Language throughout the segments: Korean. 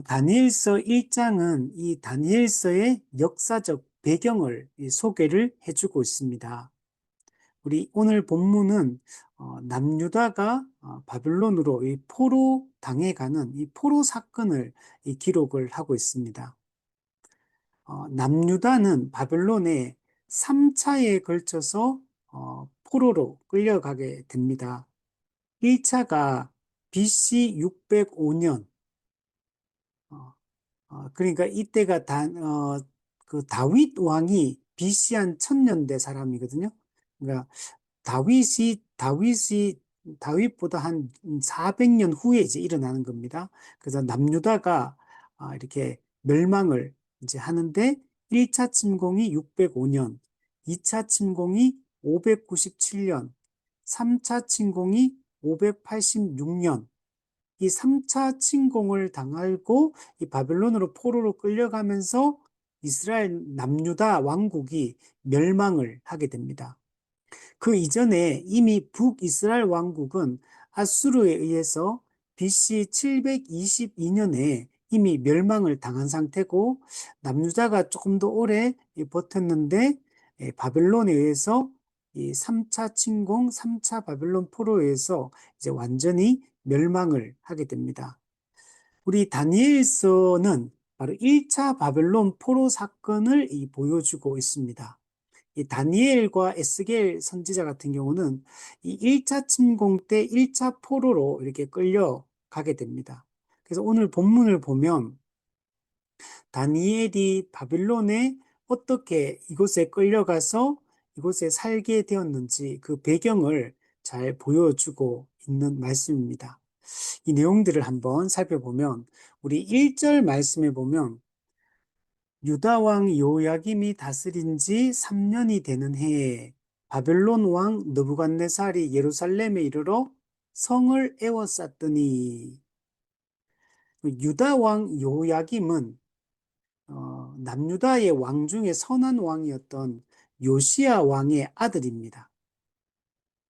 다니엘서 1장은 이 다니엘서의 역사적 배경을 소개를 해주고 있습니다. 우리 오늘 본문은 남유다가 바벨론으로 이 포로 당해가는 이 포로 사건을 기록을 하고 있습니다. 남유다는 바벨론에 3차에 걸쳐서 포로로 끌려가게 됩니다. 1차가 BC 605년, 그러니까 이때가 그 다윗 왕이 BC 한 1000년대 사람이거든요. 그러니까 다윗보다 한 400년 후에 이제 일어나는 겁니다. 그래서 남유다가 이렇게 멸망을 이제 하는데 1차 침공이 605년, 2차 침공이 597년, 3차 침공이 586년, 이 3차 침공을 당하고 이 바벨론으로 포로로 끌려가면서 이스라엘 남유다 왕국이 멸망을 하게 됩니다. 그 이전에 이미 북이스라엘 왕국은 아수르에 의해서 BC 722년에 이미 멸망을 당한 상태고 남유다가 조금 더 오래 버텼는데 바벨론에 의해서 이 3차 침공, 3차 바벨론 포로에 의해서 이제 완전히 멸망을 하게 됩니다. 우리 다니엘서는 바로 1차 바벨론 포로 사건을 보여주고 있습니다. 이 다니엘과 에스겔 선지자 같은 경우는 이 1차 침공 때 1차 포로로 이렇게 끌려가게 됩니다. 그래서 오늘 본문을 보면 다니엘이 바빌론에 어떻게 이곳에 끌려가서 이곳에 살게 되었는지 그 배경을 잘 보여주고 있는 말씀입니다. 이 내용들을 한번 살펴보면 우리 1절 말씀에 보면 유다 왕 요야김이 다스린 지 3년이 되는 해에 바벨론 왕 느부갓네살이 예루살렘에 이르러 성을 에워쌌더니, 유다 왕 요야김은 남유다의 왕 중에 선한 왕이었던 요시야 왕의 아들입니다.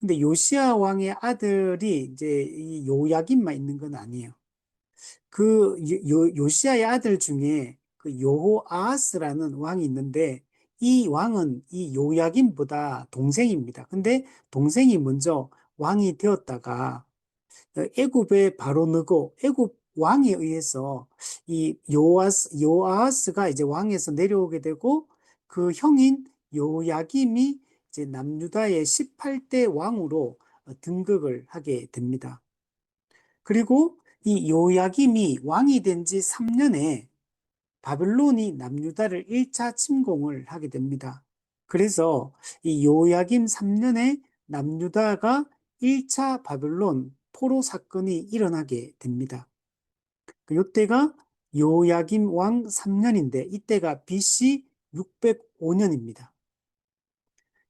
근데 요시야 왕의 아들이 이제 이 요야김만 있는 건 아니에요. 그 요시야의 아들 중에 그 여호아하스라는 왕이 있는데 이 왕은 이 요야김보다 동생입니다. 근데 동생이 먼저 왕이 되었다가 애굽의 바로 느고 애굽 왕에 의해서 이 요아하스가 이제 왕에서 내려오게 되고 그 형인 요야김이 이제 남유다의 18대 왕으로 등극을 하게 됩니다. 그리고 이 요야김이 왕이 된 지 3년에 바벨론이 남유다를 1차 침공을 하게 됩니다. 그래서 이 요야김 3년에 남유다가 1차 바벨론 포로 사건이 일어나게 됩니다. 이때가 요야김 왕 3년인데 이때가 BC 605년입니다.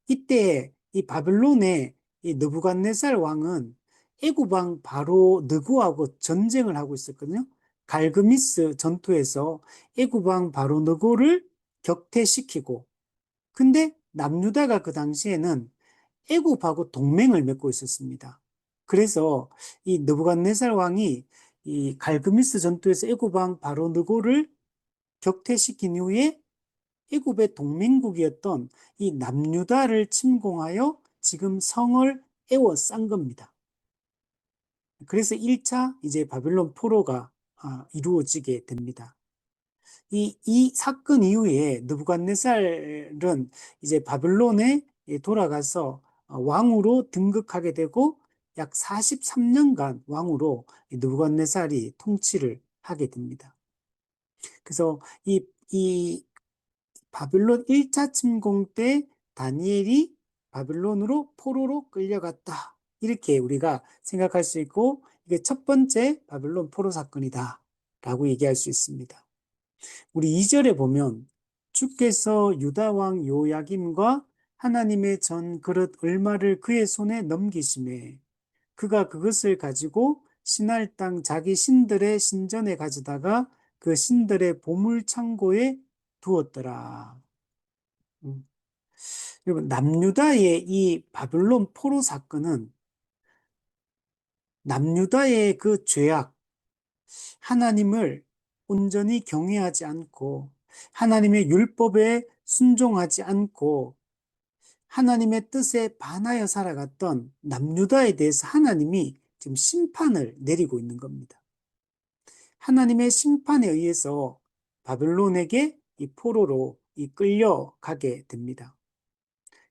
이때 이 바벨론의 이 느부갓네살 왕은 애굽 왕 바로 느고하고 전쟁을 하고 있었거든요. 갈그미스 전투에서 애굽 왕 바로 느고를 격퇴시키고, 근데 남유다가 그 당시에는 애굽하고 동맹을 맺고 있었습니다. 그래서 이 느부갓네살 왕이 이 갈그미스 전투에서 애굽 왕 바로 느고를 격퇴시킨 이후에 애굽의 동맹국이었던 이 남유다를 침공하여 지금 성을 에워싼 겁니다. 그래서 1차 이제 바벨론 포로가 이루어지게 됩니다. 이 사건 이후에 느부갓네살은 이제 바벨론에 돌아가서 왕으로 등극하게 되고 약 43년간 왕으로 느부갓네살이 통치를 하게 됩니다. 그래서 이 바벨론 1차 침공 때 다니엘이 바벨론으로 포로로 끌려갔다. 이렇게 우리가 생각할 수 있고 이게 첫 번째 바벨론 포로 사건이다 라고 얘기할 수 있습니다. 우리 2절에 보면 주께서 유다 왕 요야김과 하나님의 전 그릇 얼마를 그의 손에 넘기심에 그가 그것을 가지고 신할 땅 자기 신들의 신전에 가져다가 그 신들의 보물 창고에 두었더라. 음. 여러분, 남유다의 이 바벨론 포로 사건은 남유다의 그 죄악, 하나님을 온전히 경외하지 않고 하나님의 율법에 순종하지 않고 하나님의 뜻에 반하여 살아갔던 남유다에 대해서 하나님이 지금 심판을 내리고 있는 겁니다. 하나님의 심판에 의해서 바벨론에게 이 포로로 끌려가게 됩니다.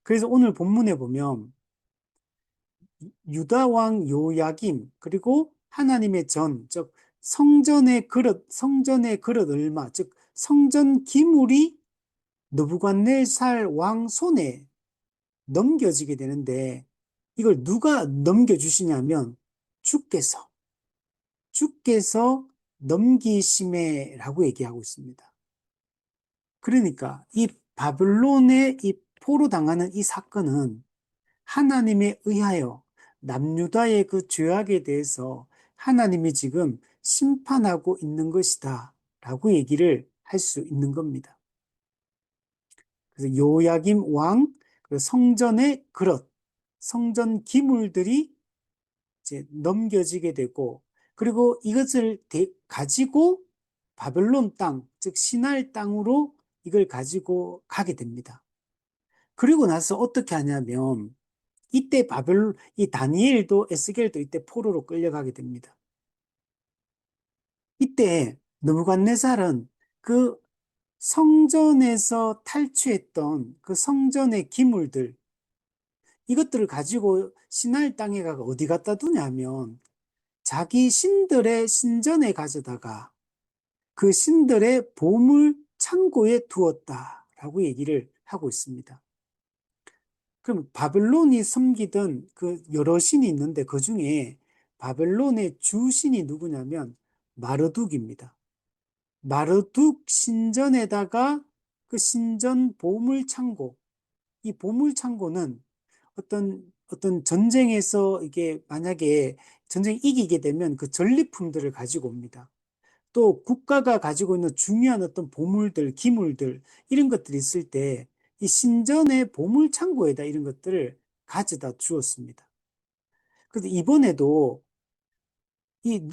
그래서 오늘 본문에 보면 유다 왕 요야김 그리고 하나님의 전, 즉 성전의 그릇 얼마, 즉 성전 기물이 느부갓네살 왕 손에 넘겨지게 되는데 이걸 누가 넘겨주시냐면 주께서 넘기심에라고 얘기하고 있습니다. 그러니까 이 바벨론에 이 포로 당하는 이 사건은 하나님에 의하여 남유다의 그 죄악에 대해서 하나님이 지금 심판하고 있는 것이다 라고 얘기를 할 수 있는 겁니다. 그래서 요야김 왕, 성전의 그릇, 성전 기물들이 이제 넘겨지게 되고, 그리고 이것을 가지고 바벨론 땅, 즉 시날 땅으로 이걸 가지고 가게 됩니다. 그리고 나서 어떻게 하냐면 이때 이 다니엘도 에스겔도 이때 포로로 끌려가게 됩니다. 이때 느부갓네살은 그 성전에서 탈취했던 그 성전의 기물들, 이것들을 가지고 시날 땅에 가서 어디 갖다 두냐면 자기 신들의 신전에 가져다가 그 신들의 보물 창고에 두었다라고 얘기를 하고 있습니다. 그럼 바벨론이 섬기던 그 여러 신이 있는데 그 중에 바벨론의 주신이 누구냐면 마르둑입니다. 마르둑 신전에다가 그 신전 보물 창고, 이 보물 창고는 어떤 전쟁에서 이게 만약에 전쟁이 이기게 되면 그 전리품들을 가지고 옵니다. 또 국가가 가지고 있는 중요한 어떤 보물들, 기물들, 이런 것들이 있을 때 이 신전의 보물 창고에다 이런 것들을 가져다 주었습니다. 그래서 이번에도 이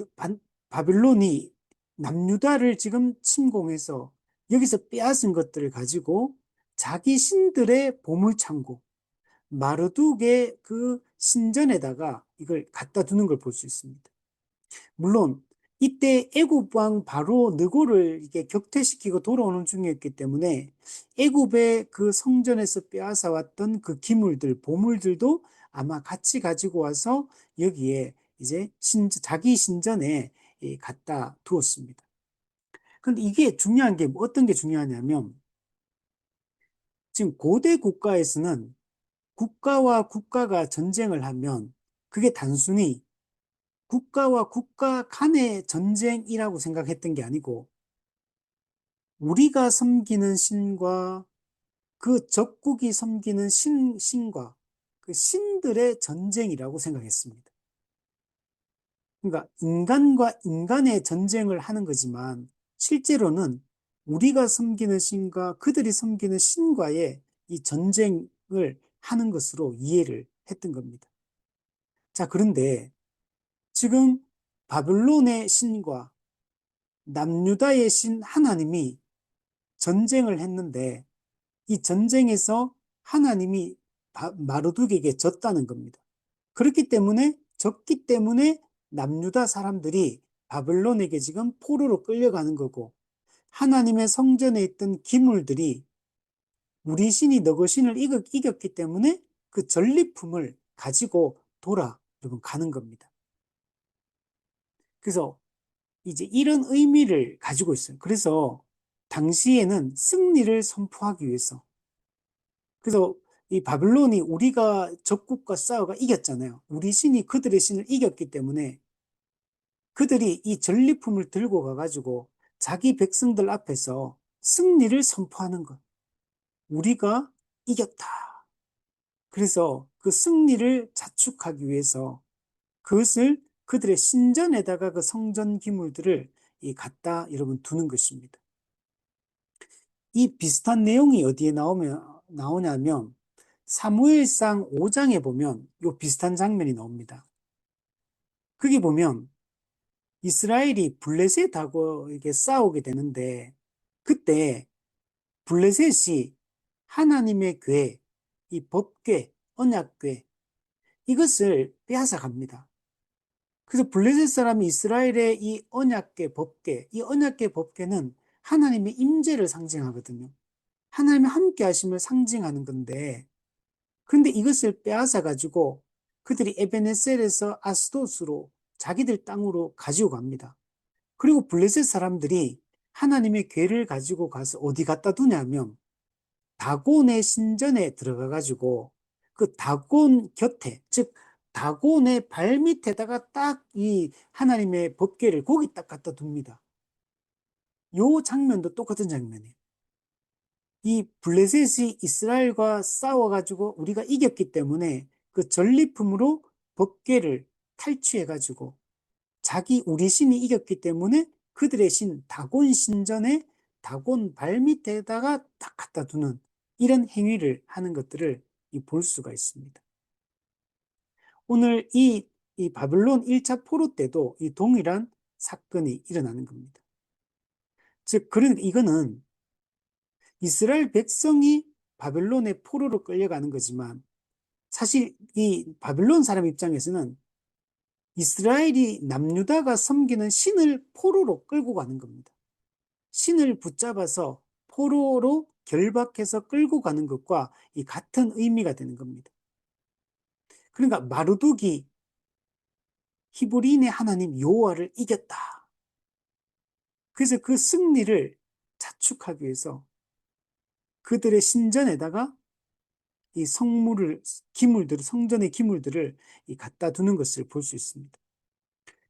바빌론이 남유다를 지금 침공해서 여기서 빼앗은 것들을 가지고 자기 신들의 보물 창고, 마르둑의 그 신전에다가 이걸 갖다 두는 걸 볼 수 있습니다. 물론 이때 애굽 왕 바로 느고를 이게 격퇴시키고 돌아오는 중이었기 때문에 애굽의 그 성전에서 빼앗아 왔던 그 기물들, 보물들도 아마 같이 가지고 와서 여기에 이제 자기 신전에 갖다 두었습니다. 그런데 이게 중요한 게 어떤 게 중요하냐면 지금 고대 국가에서는 국가와 국가가 전쟁을 하면 그게 단순히 국가와 국가 간의 전쟁이라고 생각했던 게 아니고 우리가 섬기는 신과 그 적국이 섬기는 신과 그 신들의 전쟁이라고 생각했습니다. 그러니까 인간과 인간의 전쟁을 하는 거지만 실제로는 우리가 섬기는 신과 그들이 섬기는 신과의 이 전쟁을 하는 것으로 이해를 했던 겁니다. 자, 그런데 지금 바벨론의 신과 남유다의 신 하나님이 전쟁을 했는데 이 전쟁에서 하나님이 마르둑에게 졌다는 겁니다. 그렇기 때문에 졌기 때문에 남유다 사람들이 바벨론에게 지금 포로로 끌려가는 거고 하나님의 성전에 있던 기물들이 우리 신이 너그 신을 이겼기 때문에 그 전리품을 가지고 여러분 가는 겁니다. 그래서 이제 이런 의미를 가지고 있어요. 그래서 당시에는 승리를 선포하기 위해서. 그래서 이 바벨론이 우리가 적국과 싸워가 이겼잖아요. 우리 신이 그들의 신을 이겼기 때문에 그들이 이 전리품을 들고 가가지고 자기 백성들 앞에서 승리를 선포하는 것. 우리가 이겼다. 그래서 그 승리를 자축하기 위해서 그것을 그들의 신전에다가 그 성전 기물들을 갖다 여러분 두는 것입니다. 이 비슷한 내용이 어디에 나오냐면 사무엘상 5장에 보면 이 비슷한 장면이 나옵니다. 거기 보면 이스라엘이 블레셋하고 싸우게 되는데, 그때 블레셋이 하나님의 궤, 이 법궤, 언약궤, 이것을 빼앗아 갑니다. 그래서 블레셋 사람이 이스라엘의 이 언약궤, 법궤, 이 언약궤, 법궤는 하나님의 임재를 상징하거든요. 하나님의 함께 하심을 상징하는 건데, 근데 이것을 빼앗아 가지고 그들이 에베네셀에서 아스돗으로 자기들 땅으로 가지고 갑니다. 그리고 블레셋 사람들이 하나님의 궤를 가지고 가서 어디 갖다 두냐면 다곤의 신전에 들어가 가지고 그 다곤 곁에, 즉 다곤의 발 밑에다가 딱 이 하나님의 법궤를 거기 딱 갖다 둡니다. 요 장면도 똑같은 장면이에요. 이 블레셋이 이스라엘과 싸워가지고 우리가 이겼기 때문에 그 전리품으로 법궤를 탈취해가지고 우리 신이 이겼기 때문에 그들의 신 다곤 신전에 다곤 발밑에다가 딱 갖다 두는 이런 행위를 하는 것들을 볼 수가 있습니다. 오늘 이 바벨론 1차 포로 때도 이 동일한 사건이 일어나는 겁니다. 즉, 그러니까 이거는 이스라엘 백성이 바벨론의 포로로 끌려가는 거지만 사실 이 바벨론 사람 입장에서는 이스라엘이 남유다가 섬기는 신을 포로로 끌고 가는 겁니다. 신을 붙잡아서 포로로 결박해서 끌고 가는 것과 이 같은 의미가 되는 겁니다. 그러니까 마르둑이 히브리인의 하나님 여호와를 이겼다. 그래서 그 승리를 자축하기 위해서 그들의 신전에다가 이 성전의 기물들을 갖다 두는 것을 볼 수 있습니다.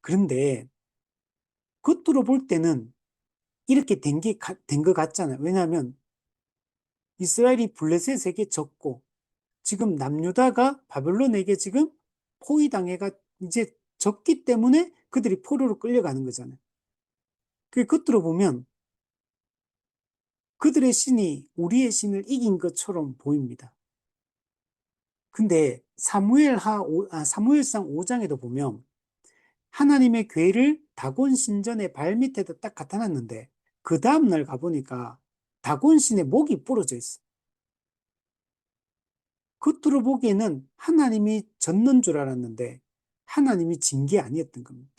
그런데 겉으로 볼 때는 이렇게 된 것 같잖아요. 왜냐하면 이스라엘이 블레셋에게 졌고 지금 남유다가 바벨론에게 지금 포위당해가 이제 졌기 때문에 그들이 포로로 끌려가는 거잖아요. 그 겉으로 보면 그들의 신이 우리의 신을 이긴 것처럼 보입니다. 근데 사무엘상 5장에도 보면 하나님의 궤를 다곤 신전의 발밑에다 딱 갖다 놨는데 그 다음날 가보니까 다곤 신의 목이 부러져 있어. 겉으로 보기에는 하나님이 졌는 줄 알았는데 하나님이 진 게 아니었던 겁니다.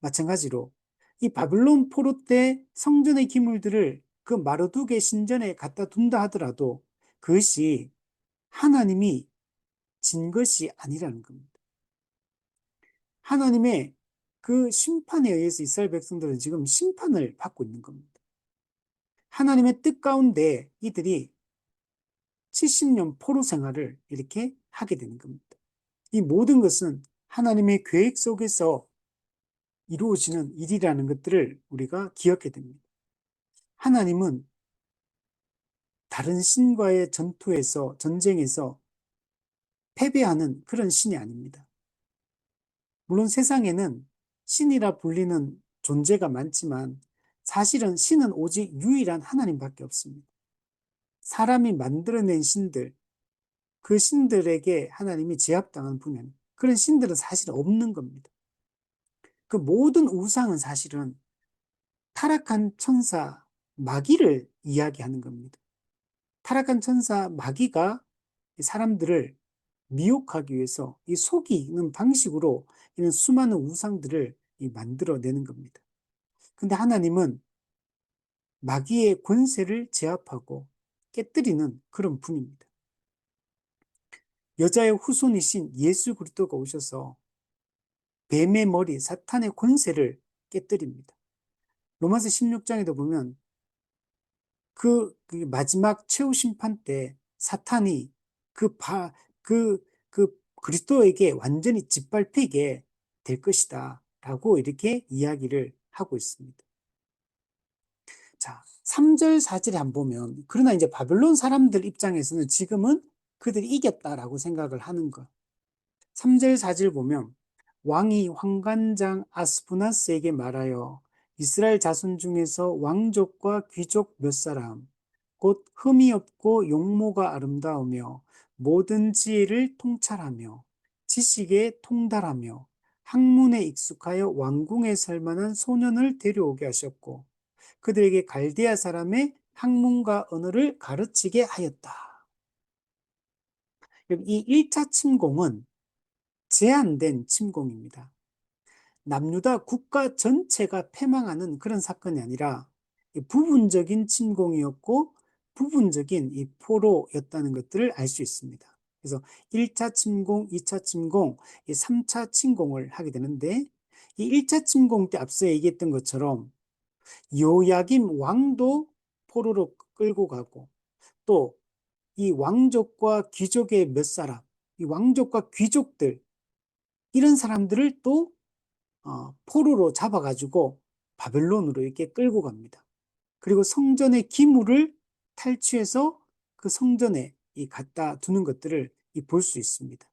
마찬가지로 이 바벨론 포로 때 성전의 기물들을 그 마르둑의 신전에 갖다 둔다 하더라도 그것이 하나님이 진 것이 아니라는 겁니다. 하나님의 그 심판에 의해서 이스라엘 백성들은 지금 심판을 받고 있는 겁니다. 하나님의 뜻 가운데 이들이 70년 포로 생활을 이렇게 하게 되는 겁니다. 이 모든 것은 하나님의 계획 속에서 이루어지는 일이라는 것들을 우리가 기억해야 됩니다. 하나님은 다른 신과의 전쟁에서 패배하는 그런 신이 아닙니다. 물론 세상에는 신이라 불리는 존재가 많지만 사실은 신은 오직 유일한 하나님밖에 없습니다. 사람이 만들어낸 신들, 그 신들에게 하나님이 제압당한 분야는 그런 신들은 사실 없는 겁니다. 그 모든 우상은 사실은 타락한 천사 마귀를 이야기하는 겁니다. 타락한 천사 마귀가 사람들을 미혹하기 위해서 이 속이는 방식으로 이런 수많은 우상들을 만들어내는 겁니다. 근데 하나님은 마귀의 권세를 제압하고 깨뜨리는 그런 분입니다. 여자의 후손이신 예수 그리스도가 오셔서 뱀의 머리 사탄의 권세를 깨뜨립니다. 로마서 16장에도 보면 그 마지막 최후 심판 때 사탄이 그 그리스도에게 완전히 짓밟히게 될 것이다 라고 이렇게 이야기를 하고 있습니다. 자, 3절 4절에 한번 보면 그러나 이제 바벨론 사람들 입장에서는 지금은 그들이 이겼다라고 생각을 하는 것. 3절 4절 보면 왕이 환관장 아스푸나스에게 말하여 이스라엘 자손 중에서 왕족과 귀족 몇 사람 곧 흠이 없고 용모가 아름다우며 모든 지혜를 통찰하며 지식에 통달하며 학문에 익숙하여 왕궁에 살 만한 소년을 데려오게 하셨고 그들에게 갈대아 사람의 학문과 언어를 가르치게 하였다. 이 1차 침공은 제한된 침공입니다. 남유다 국가 전체가 패망하는 그런 사건이 아니라 부분적인 침공이었고 부분적인 이 포로였다는 것들을 알 수 있습니다. 그래서 1차 침공, 2차 침공, 3차 침공을 하게 되는데 이 1차 침공 때 앞서 얘기했던 것처럼 요야김 왕도 포로로 끌고 가고 또 이 왕족과 귀족의 몇 사람, 이 왕족과 귀족들 이런 사람들을 또 포로로 잡아가지고 바벨론으로 이렇게 끌고 갑니다. 그리고 성전의 기물을 탈취해서 그 성전에 갖다 두는 것들을 볼 수 있습니다.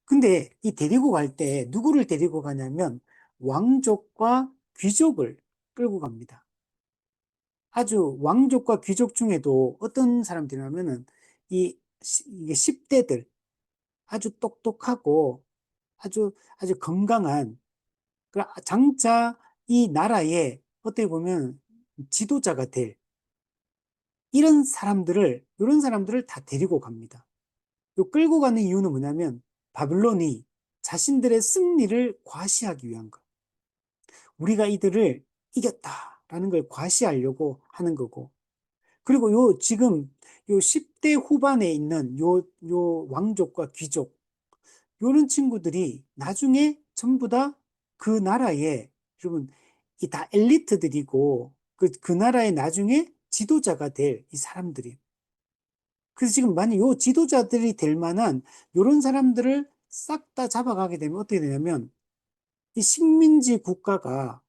근데 이 데리고 갈 때 누구를 데리고 가냐면 왕족과 귀족을 끌고 갑니다. 아주 왕족과 귀족 중에도 어떤 사람들이냐면은 이게 10대들 아주 똑똑하고 아주 건강한 장차 이 나라의 어떻게 보면 지도자가 될 이런 사람들을 다 데리고 갑니다. 요 끌고 가는 이유는 뭐냐면 바벨론이 자신들의 승리를 과시하기 위한 것. 우리가 이들을 이겼다라는 걸 과시하려고 하는 거고. 그리고 지금 요 10대 후반에 있는 요 왕족과 귀족, 요런 친구들이 나중에 전부 다 그 나라의, 여러분, 이 다 엘리트들이고, 그 나라의 나중에 지도자가 될 이 사람들이. 그래서 지금 만약 요 지도자들이 될 만한 요런 사람들을 싹 다 잡아가게 되면 어떻게 되냐면, 이 식민지 국가가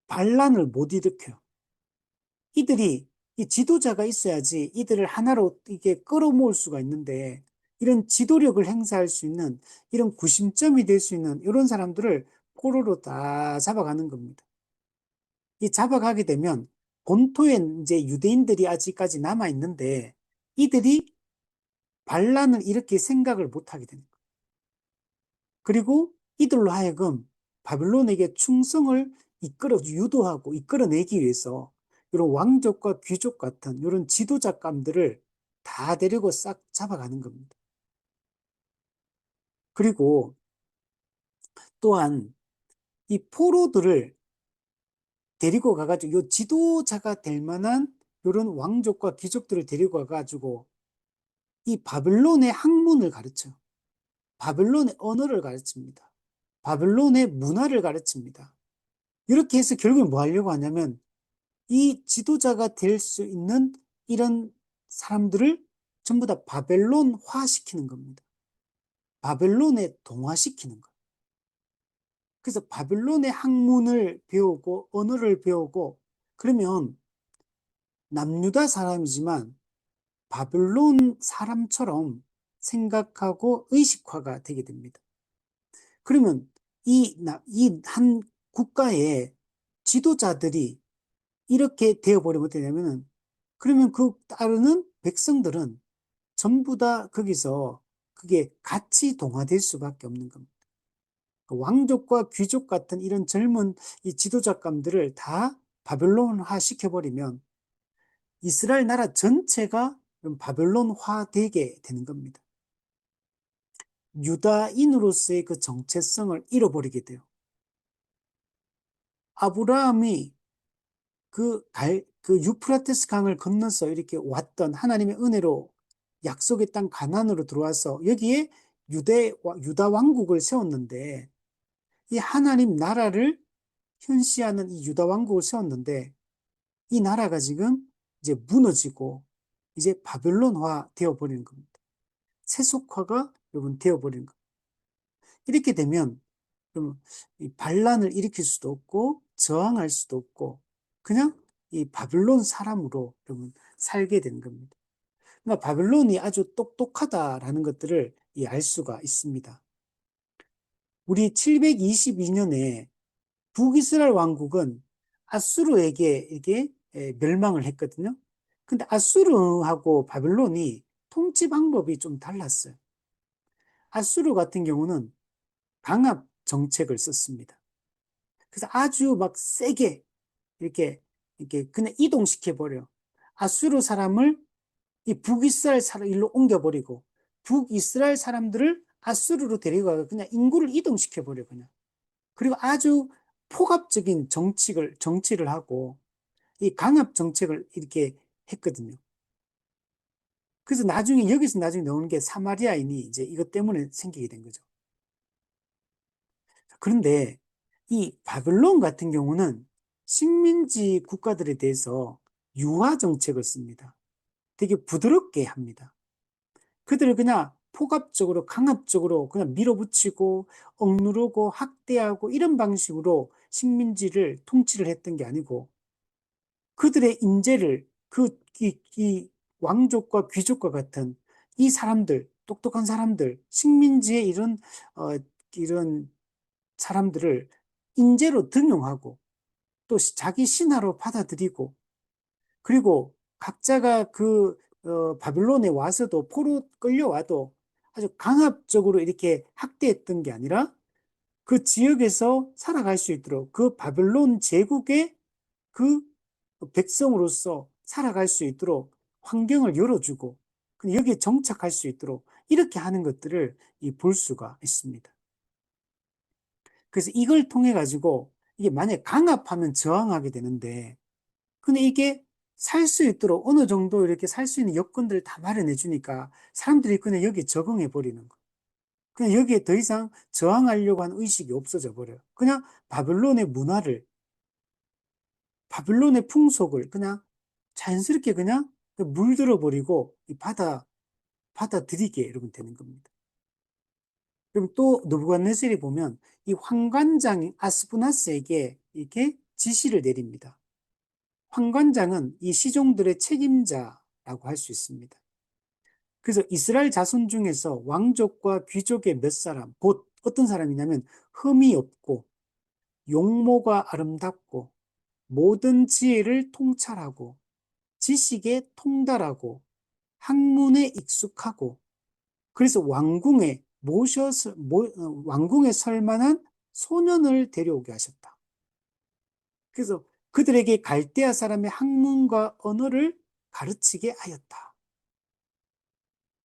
반란을 못 일으켜요. 이들이 이 지도자가 있어야지 이들을 하나로 이게 끌어모을 수가 있는데 이런 지도력을 행사할 수 있는 이런 구심점이 될 수 있는 이런 사람들을 포로로 다 잡아가는 겁니다. 이 잡아가게 되면 본토에 이제 유대인들이 아직까지 남아 있는데 이들이 반란을 일으킬 생각을 못 하게 되는 거예요. 그리고 이들로 하여금 바빌론에게 충성을 유도하고 이끌어내기 위해서 이런 왕족과 귀족 같은 이런 지도자감들을 다 데리고 싹 잡아가는 겁니다. 그리고 또한 이 포로들을 데리고 가가지고 이 지도자가 될 만한 이런 왕족과 귀족들을 데리고 가가지고 이 바빌론의 학문을 가르쳐요. 바빌론의 언어를 가르칩니다. 바빌론의 문화를 가르칩니다. 이렇게 해서 결국에 뭐 하려고 하냐면 이 지도자가 될 수 있는 이런 사람들을 전부 다 바벨론화 시키는 겁니다. 바벨론에 동화시키는 거예요. 그래서 바벨론의 학문을 배우고 언어를 배우고 그러면 남유다 사람이지만 바벨론 사람처럼 생각하고 의식화가 되게 됩니다. 그러면 이 한 국가의 지도자들이 이렇게 되어버리면 어떻게 되냐면은 그러면 그 따르는 백성들은 전부 다 거기서 그게 같이 동화될 수밖에 없는 겁니다. 그 왕족과 귀족 같은 이런 젊은 이 지도자감들을 다 바벨론화 시켜버리면 이스라엘 나라 전체가 바벨론화 되게 되는 겁니다. 유다인으로서의 그 정체성을 잃어버리게 돼요. 아브라함이 그 유프라테스 강을 건너서 이렇게 왔던 하나님의 은혜로 약속의 땅 가나안으로 들어와서 여기에 유다 왕국을 세웠는데 이 하나님 나라를 현시하는 이 유다 왕국을 세웠는데 이 나라가 지금 이제 무너지고 이제 바벨론화 되어버리는 겁니다. 세속화가 여러분 되어버리는 겁니다. 이렇게 되면 그럼 이 반란을 일으킬 수도 없고 저항할 수도 없고 그냥 이 바벨론 사람으로 여러분 살게 되는 겁니다. 그러니까 바벨론이 아주 똑똑하다라는 것들을 알 수가 있습니다. 우리 722년에 북이스라엘 왕국은 아수르에게 이게 멸망을 했거든요. 근데 아수르하고 바벨론이 통치 방법이 좀 달랐어요. 아수르 같은 경우는 정책을 썼습니다. 그래서 아주 막 세게 이렇게 그냥 이동시켜버려. 아수르 사람을 이 북이스라엘 사람 일로 옮겨버리고 북이스라엘 사람들을 아수르로 데리고 그냥 인구를 이동시켜버려, 그냥. 그리고 아주 폭압적인 정치를 하고 이 강압 정책을 이렇게 했거든요. 그래서 여기서 나중에 나오는 게 사마리아인이 이제 이것 때문에 생기게 된 거죠. 그런데 이 바벨론 같은 경우는 식민지 국가들에 대해서 유화 정책을 씁니다. 되게 부드럽게 합니다. 그들을 그냥 폭압적으로, 강압적으로 그냥 밀어붙이고, 억누르고, 학대하고, 이런 방식으로 식민지를 통치를 했던 게 아니고, 그들의 인재를, 이 왕족과 귀족과 같은 이 사람들, 똑똑한 사람들, 식민지의 어, 이런 사람들을 인재로 등용하고, 또 자기 신하로 받아들이고, 그리고 각자가 바빌론에 와서도 포로 끌려와도 아주 강압적으로 이렇게 학대했던 게 아니라 그 지역에서 살아갈 수 있도록 그 바빌론 제국의 그 백성으로서 살아갈 수 있도록 환경을 열어주고 여기에 정착할 수 있도록 이렇게 하는 것들을 볼 수가 있습니다. 그래서 이걸 통해 가지고 이게 만약에 강압하면 저항하게 되는데 근데 이게 살 수 있도록 어느 정도 이렇게 살 수 있는 여건들을 다 마련해 주니까 사람들이 그냥 여기에 적응해 버리는 거. 그냥 여기에 더 이상 저항하려고 하는 의식이 없어져 버려요. 그냥 바벨론의 문화를, 바벨론의 풍속을 그냥 자연스럽게 그냥 물들어 버리고 받아들이게 이러면 되는 겁니다. 그럼 또 느부갓네살이 보면 이 환관장 아스푸나스에게 이렇게 지시를 내립니다. 환관장은 이 시종들의 책임자라고 할 수 있습니다. 그래서 이스라엘 자손 중에서 왕족과 귀족의 몇 사람, 곧 어떤 사람이냐면 흠이 없고 용모가 아름답고 모든 지혜를 통찰하고 지식에 통달하고 학문에 익숙하고 그래서 왕궁에 설 만한 소년을 데려오게 하셨다. 그래서 그들에게 갈대아 사람의 학문과 언어를 가르치게 하였다.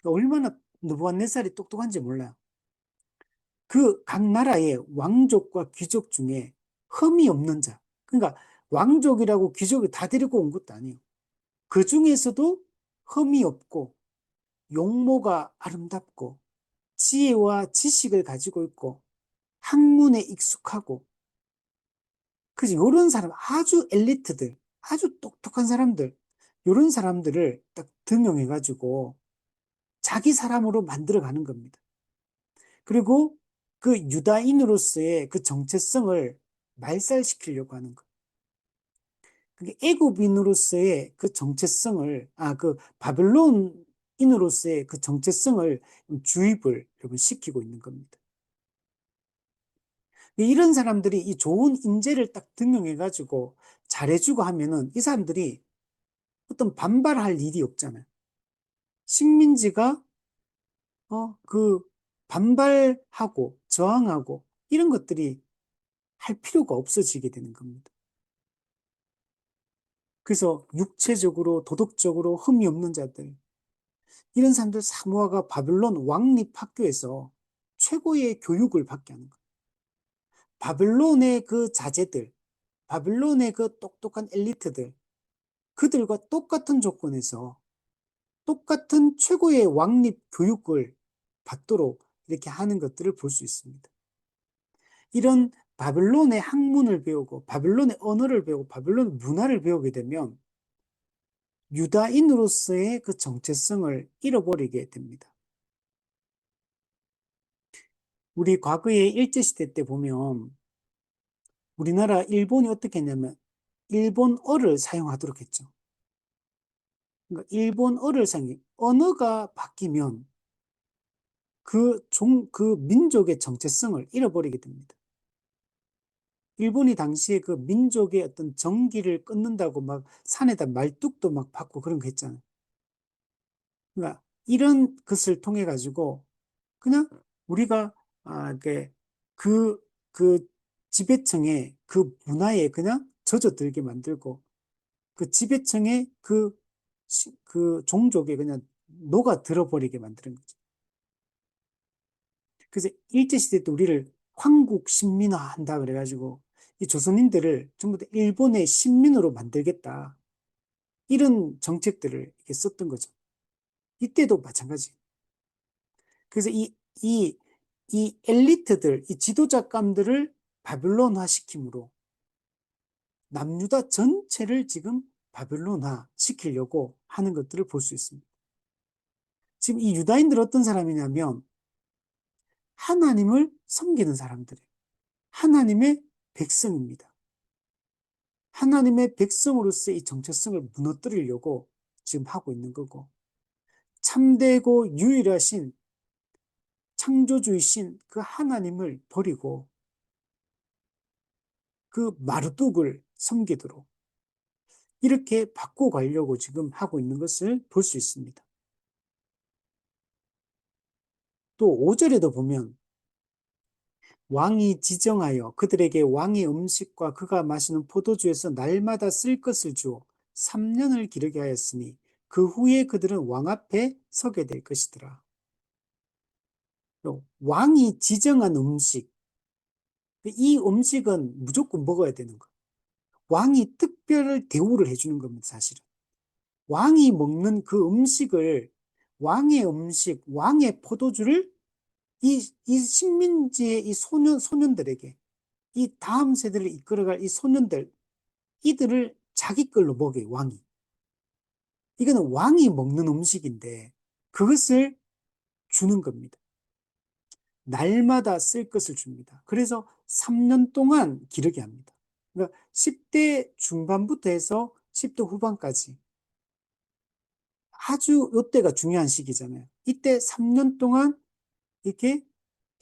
얼마나 느부갓네살이 똑똑한지 몰라요. 그 각 나라의 왕족과 귀족 중에 흠이 없는 자. 그러니까 왕족이라고 귀족을 다 데리고 온 것도 아니에요. 그 중에서도 흠이 없고 용모가 아름답고 지혜와 지식을 가지고 있고 학문에 익숙하고 그지 요런 사람 아주 엘리트들 아주 똑똑한 사람들 요런 사람들을 딱 등용해 가지고 자기 사람으로 만들어 가는 겁니다. 그리고 그 유다인으로서의 그 정체성을 말살시키려고 하는 것. 그게 애굽인으로서의 그 정체성을, 그 바벨론인으로서의 그 정체성을 주입을 여러분 시키고 있는 겁니다. 이런 사람들이 이 좋은 인재를 딱 등용해가지고 잘해주고 하면은 이 사람들이 어떤 반발할 일이 없잖아요. 식민지가, 그 반발하고 저항하고 이런 것들이 할 필요가 없어지게 되는 겁니다. 그래서 육체적으로 도덕적으로 흠이 없는 자들 이런 사람들 사모아가 바벨론 왕립학교에서 최고의 교육을 받게 하는 거예요. 바벨론의 그 자제들, 바벨론의 그 똑똑한 엘리트들 그들과 똑같은 조건에서 똑같은 최고의 왕립 교육을 받도록 이렇게 하는 것들을 볼 수 있습니다. 이런 바벨론의 학문을 배우고 바벨론의 언어를 배우고 바벨론 문화를 배우게 되면 유다인으로서의 그 정체성을 잃어버리게 됩니다. 우리 과거의 일제시대 때 보면 우리나라 일본이 어떻게 했냐면 일본어를 사용하도록 했죠. 그러니까 일본어를 사용해 언어가 바뀌면 그 민족의 정체성을 잃어버리게 됩니다. 일본이 당시에 그 민족의 어떤 정기를 끊는다고 막 산에다 말뚝도 막 박고 그런 거 했잖아요. 그러니까 이런 것을 통해 가지고 그냥 우리가 이게 그 그 지배층의 그 문화에 그냥 젖어들게 만들고 그 지배층의 그 종족에 그냥 녹아 들어버리게 만드는 거죠. 그래서 일제시대 때 우리를 황국 신민화 한다 그래가지고 이 조선인들을 전부 다 일본의 신민으로 만들겠다. 이런 정책들을 이렇게 썼던 거죠. 이때도 마찬가지. 그래서 이 엘리트들, 이 지도자감들을 바빌론화 시킴으로 남유다 전체를 지금 바빌론화 시키려고 하는 것들을 볼 수 있습니다. 지금 이 유다인들 어떤 사람이냐면 하나님을 섬기는 사람들이에요. 하나님의 백성입니다. 하나님의 백성으로서의 이 정체성을 무너뜨리려고 지금 하고 있는 거고 참되고 유일하신 창조주이신 그 하나님을 버리고 그 마르뚝을 섬기도록 이렇게 바꿔가려고 지금 하고 있는 것을 볼 수 있습니다. 또 5절에도 보면 왕이 지정하여 그들에게 왕의 음식과 그가 마시는 포도주에서 날마다 쓸 것을 주어 3년을 기르게 하였으니 그 후에 그들은 왕 앞에 서게 될 것이더라. 또 왕이 지정한 음식, 이 음식은 무조건 먹어야 되는 거예요. 왕이 특별 대우를 해주는 겁니다, 사실은. 왕이 먹는 그 음식을, 왕의 음식, 왕의 포도주를 이 식민지의 이 소년들에게, 이 다음 세대를 이끌어갈 이 소년들, 이들을 자기 걸로 먹여요, 왕이. 이거는 왕이 먹는 음식인데, 그것을 주는 겁니다. 날마다 쓸 것을 줍니다. 그래서 3년 동안 기르게 합니다. 그러니까 10대 중반부터 해서 10대 후반까지 아주 이때가 중요한 시기잖아요. 이때 3년 동안 이렇게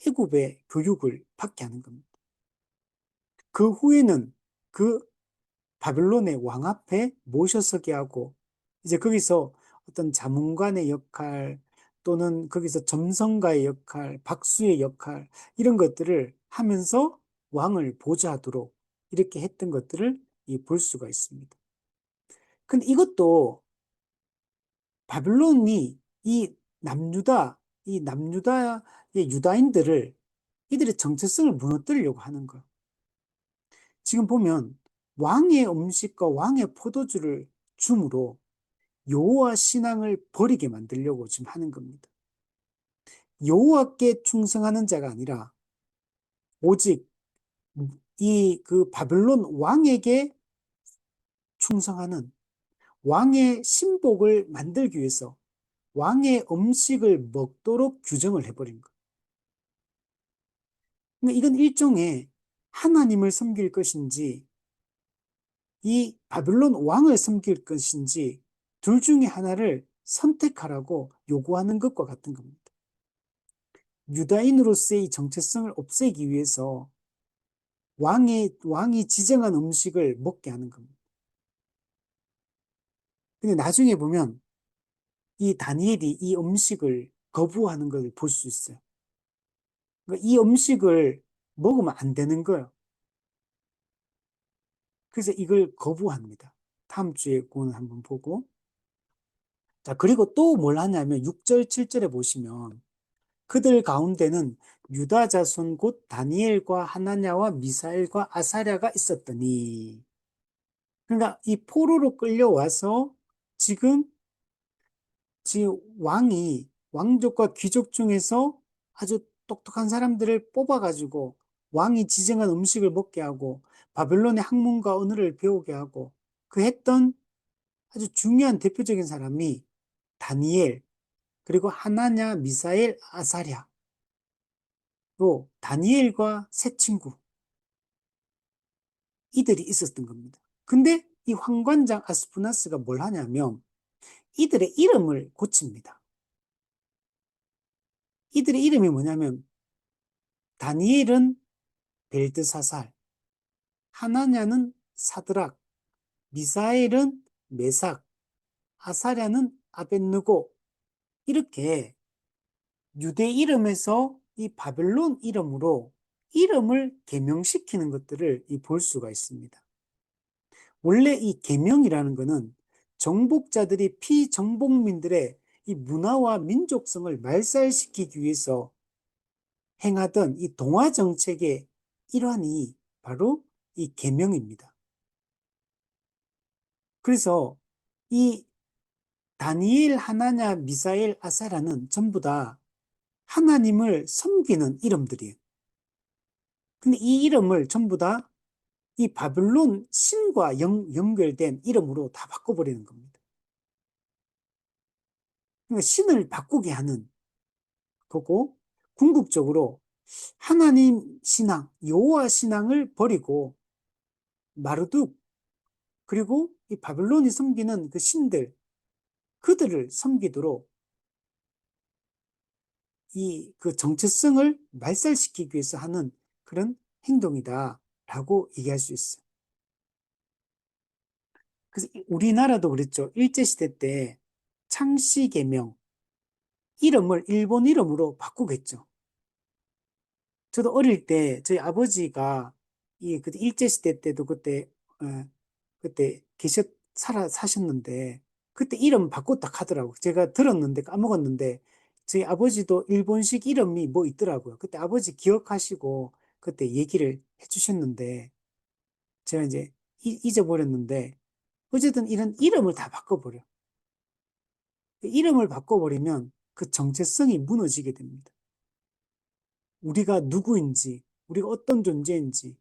애굽의 교육을 받게 하는 겁니다. 그 후에는 그 바빌론의 왕 앞에 모셔서게 하고 이제 거기서 어떤 자문관의 역할 또는 거기서 점성가의 역할, 박수의 역할 이런 것들을 하면서 왕을 보좌하도록 이렇게 했던 것들을 볼 수가 있습니다. 근데 이것도 바빌론이 이 남유다의 유다인들을 이들의 정체성을 무너뜨리려고 하는 거예요. 지금 보면 왕의 음식과 왕의 포도주를 줌으로 여호와 신앙을 버리게 만들려고 지금 하는 겁니다. 여호와께 충성하는 자가 아니라 오직 이 그 바벨론 왕에게 충성하는 왕의 신복을 만들기 위해서 왕의 음식을 먹도록 규정을 해버린 거예요. 그러니까 이건 일종의 하나님을 섬길 것인지 이 바벨론 왕을 섬길 것인지 둘 중에 하나를 선택하라고 요구하는 것과 같은 겁니다. 유다인으로서의 이 정체성을 없애기 위해서 왕이 지정한 음식을 먹게 하는 겁니다. 근데 나중에 보면 이 다니엘이 이 음식을 거부하는 것을 볼 수 있어요. 그러니까 이 음식을 먹으면 안 되는 거예요. 그래서 이걸 거부합니다. 다음 주에 그거는 한번 보고. 자, 그리고 또 뭘 하냐면 6절, 7절에 보시면 그들 가운데는 유다 자손 곧 다니엘과 하나냐와 미사엘과 아사랴가 있었더니 그러니까 이 포로로 끌려와서 지금 왕족과 귀족 중에서 아주 똑똑한 사람들을 뽑아가지고 왕이 지정한 음식을 먹게 하고 바벨론의 학문과 언어를 배우게 하고 그 했던 아주 중요한 대표적인 사람이 다니엘 그리고 하나냐, 미사엘, 아사랴 또 다니엘과 세 친구 이들이 있었던 겁니다. 근데 이 황관장 아스푸나스가 뭘 하냐면 이들의 이름을 고칩니다. 이들의 이름이 뭐냐면 다니엘은 벨드사살, 하나냐는 사드락, 미사엘은 메삭, 아사랴는 아벳느고 이렇게 유대 이름에서 이 바벨론 이름으로 이름을 계명시키는 것들을 볼 수가 있습니다. 원래 이 계명이라는 것은 정복자들이 피정복민들의 이 문화와 민족성을 말살시키기 위해서 행하던 이 동화 정책의 일환이 바로 이 계명입니다. 그래서 이 다니엘, 하나냐, 미사엘, 아사라는 전부 다 하나님을 섬기는 이름들이에요. 근데 이 이름을 전부 다 이 바벨론 신과 연결된 이름으로 다 바꿔버리는 겁니다. 그러니까 신을 바꾸게 하는 거고, 궁극적으로 하나님 신앙, 여호와 신앙을 버리고 마르둑, 그리고 이 바벨론이 섬기는 그 신들, 그들을 섬기도록 이 그 정체성을 말살시키기 위해서 하는 그런 행동이다라고 얘기할 수 있어요. 그래서 우리나라도 그랬죠. 일제시대 때 창씨개명, 이름을 일본 이름으로 바꾸겠죠. 저도 어릴 때 저희 아버지가 이 그때 일제시대 때도 그때 사셨는데 그때 이름 바꿨다 하더라고요. 제가 들었는데 까먹었는데 저희 아버지도 일본식 이름이 뭐 있더라고요. 그때 아버지 기억하시고 그때 얘기를 해주셨는데 제가 이제 잊어버렸는데 어쨌든 이런 이름을 다 바꿔버려. 이름을 바꿔버리면 그 정체성이 무너지게 됩니다. 우리가 누구인지, 우리가 어떤 존재인지,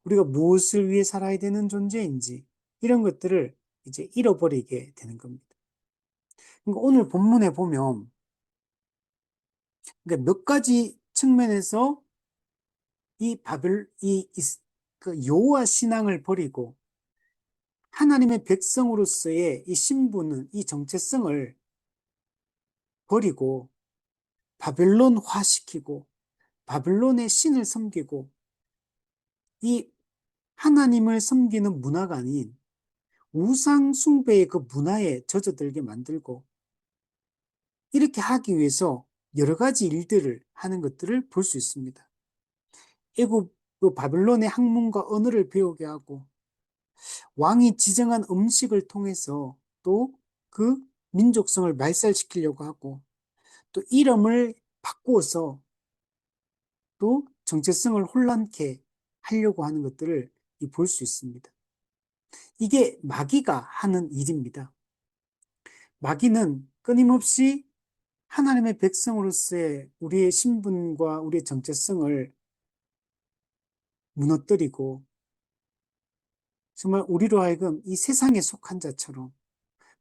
우리가 무엇을 위해 살아야 되는 존재인지, 이런 것들을 이제 잃어버리게 되는 겁니다. 그러니까 오늘 본문에 보면, 그러니까 몇 가지 측면에서 그 여호와 신앙을 버리고, 하나님의 백성으로서의 이 신분은, 이 정체성을 버리고, 바벨론화시키고, 바벨론의 신을 섬기고, 이 하나님을 섬기는 문화가 아닌 우상 숭배의 그 문화에 젖어들게 만들고 이렇게 하기 위해서 여러 가지 일들을 하는 것들을 볼 수 있습니다. 애굽 그 바벨론의 학문과 언어를 배우게 하고 왕이 지정한 음식을 통해서 또 그 민족성을 말살시키려고 하고 또 이름을 바꾸어서 또 정체성을 혼란케 하려고 하는 것들을 볼 수 있습니다. 이게 마귀가 하는 일입니다. 마귀는 끊임없이 하나님의 백성으로서의 우리의 신분과 우리의 정체성을 무너뜨리고 정말 우리로 하여금 이 세상에 속한 자처럼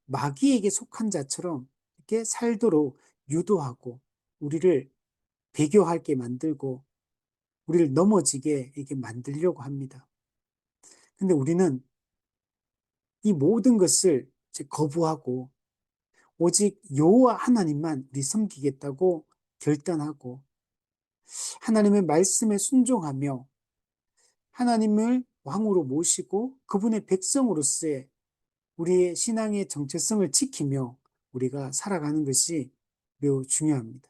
마귀에게 속한 자처럼 이렇게 살도록 유도하고 우리를 배교하게 만들고 우리를 넘어지게 이렇게 만들려고 합니다. 근데 우리는 이 모든 것을 이제 거부하고 오직 여호와 하나님만 우리 섬기겠다고 결단하고 하나님의 말씀에 순종하며 하나님을 왕으로 모시고 그분의 백성으로서의 우리의 신앙의 정체성을 지키며 우리가 살아가는 것이 매우 중요합니다.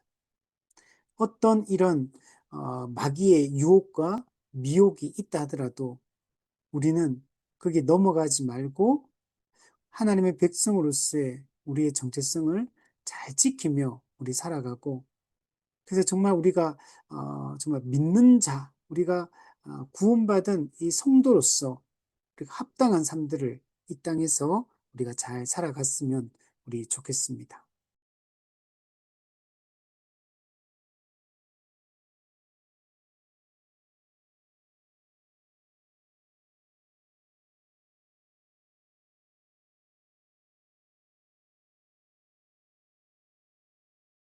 어떤 이런 마귀의 유혹과 미혹이 있다 하더라도 우리는 거기에 넘어가지 말고 하나님의 백성으로서의 우리의 정체성을 잘 지키며 우리 살아가고 그래서 정말 우리가 정말 믿는 자, 우리가 구원받은 이 성도로서 우리가 합당한 삶들을 이 땅에서 우리가 잘 살아갔으면 우리 좋겠습니다.